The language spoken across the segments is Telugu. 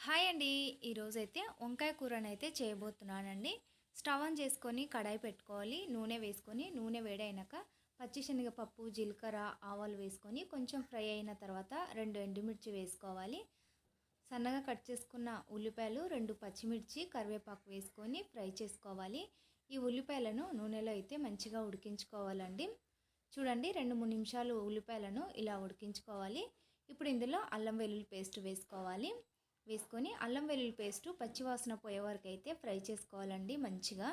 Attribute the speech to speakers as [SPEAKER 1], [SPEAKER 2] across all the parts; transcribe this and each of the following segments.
[SPEAKER 1] హాయ్ అండి. ఈరోజైతే వంకాయ కూరనైతే చేయబోతున్నానండి. స్టవ్ ఆన్ చేసుకొని కడాయి పెట్టుకోవాలి. నూనె వేసుకొని నూనె వేడైనాక పచ్చిశనగపప్పు, జీలకర్ర, ఆవాలు వేసుకొని కొంచెం ఫ్రై అయిన తర్వాత 2 ఎండుమిర్చి వేసుకోవాలి. సన్నగా కట్ చేసుకున్న ఉల్లిపాయలు, 2 పచ్చిమిర్చి, కరివేపాకు వేసుకొని ఫ్రై చేసుకోవాలి. ఈ ఉల్లిపాయలను నూనెలో అయితే మంచిగా ఉడికించుకోవాలండి. చూడండి 2-3 నిమిషాలు ఉల్లిపాయలను ఇలా ఉడికించుకోవాలి. ఇప్పుడు ఇందులో అల్లం వెల్లుల్లి పేస్ట్ వేసుకోవాలి. వేసుకొని అల్లం వెల్లుల్లి పేస్టు పచ్చివాసన పోయే వరకు అయితే ఫ్రై చేసుకోవాలండి మంచిగా.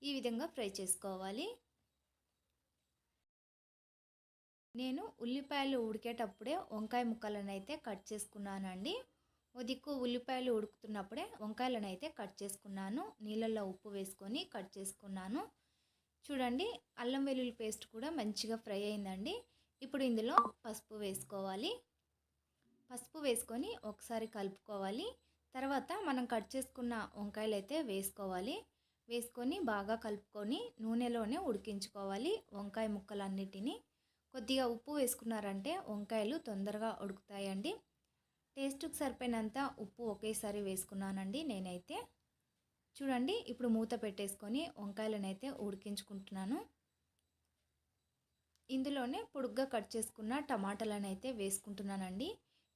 [SPEAKER 1] ఈ విధంగా ఫ్రై చేసుకోవాలి. నేను ఉల్లిపాయలు ఉడికేటప్పుడే వంకాయ ముక్కలను అయితే కట్ చేసుకున్నానండి. ఓ దిక్కు ఉల్లిపాయలు ఉడుకుతున్నప్పుడే వంకాయలను అయితే కట్ చేసుకున్నాను. నీళ్ళల్లో ఉప్పు వేసుకొని కట్ చేసుకున్నాను. చూడండి అల్లం వెల్లుల్లి పేస్ట్ కూడా మంచిగా ఫ్రై అయిందండి. ఇప్పుడు ఇందులో పసుపు వేసుకోవాలి. పసుపు వేసుకొని ఒకసారి కలుపుకోవాలి. తర్వాత మనం కట్ చేసుకున్న వంకాయలు అయితే వేసుకోవాలి. వేసుకొని బాగా కలుపుకొని నూనెలోనే ఉడికించుకోవాలి వంకాయ ముక్కలన్నిటినీ. కొద్దిగా ఉప్పు వేసుకున్నారంటే వంకాయలు తొందరగా ఉడుకుతాయండి. టేస్ట్కి సరిపోయినంత ఉప్పు ఒకేసారి వేసుకున్నానండి నేనైతే. చూడండి ఇప్పుడు మూత పెట్టేసుకొని వంకాయలను అయితే ఉడికించుకుంటున్నాను. ఇందులోనే పొడుగ్గా కట్ చేసుకున్న టమాటాలను అయితే వేసుకుంటున్నానండి.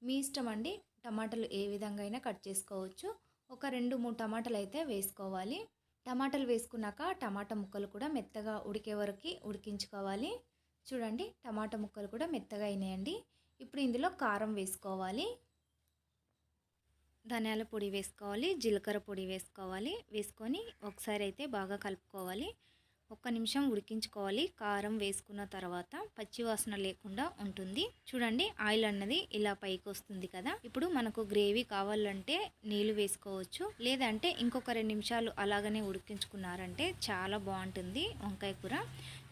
[SPEAKER 1] మీ ఇష్టం అండి, టమాటాలు ఏ విధంగా అయినా కట్ చేసుకోవచ్చు. ఒక 2-3 టమాటాలు అయితే వేసుకోవాలి. టమాటాలు వేసుకున్నాక టమాటా ముక్కలు కూడా మెత్తగా ఉడికే వరకు ఉడికించుకోవాలి. చూడండి టమాటా ముక్కలు కూడా మెత్తగా అయినాయండి. ఇప్పుడు ఇందులో కారం వేసుకోవాలి. ధనియాల పొడి వేసుకోవాలి, జీలకర్ర పొడి వేసుకోవాలి. వేసుకొని ఒకసారి అయితే బాగా కలుపుకోవాలి. ఒక్క నిమిషం ఉడికించుకోవాలి. కారం వేసుకున్న తర్వాత పచ్చివాసన లేకుండా ఉంటుంది. చూడండి ఆయిల్ అన్నది ఇలా పైకి వస్తుంది కదా. ఇప్పుడు మనకు గ్రేవీ కావాలంటే నీళ్ళు వేసుకోవచ్చు. లేదంటే ఇంకొక 2 నిమిషాలు అలాగనే ఉడికించుకున్నారంటే చాలా బాగుంటుంది వంకాయ కూర.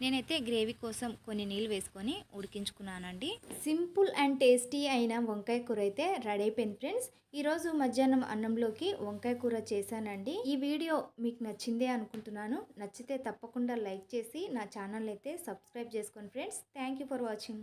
[SPEAKER 1] నేనైతే గ్రేవీ కోసం కొన్ని నీళ్ళు వేసుకొని ఉడికించుకున్నానండి. సింపుల్ అండ్ టేస్టీ అయిన వంకాయ కూర అయితే రెడీ అయిపోయింది ఫ్రెండ్స్. ఈరోజు మధ్యాహ్నం అన్నంలోకి వంకాయ కూర చేశానండి. ఈ వీడియో మీకు నచ్చిందే అనుకుంటున్నాను. నచ్చితే తప్పకుండా లైక్ చేసి నా ఛానల్ అయితే సబ్స్క్రైబ్ చేసుకోండి friends. Thank you for watching.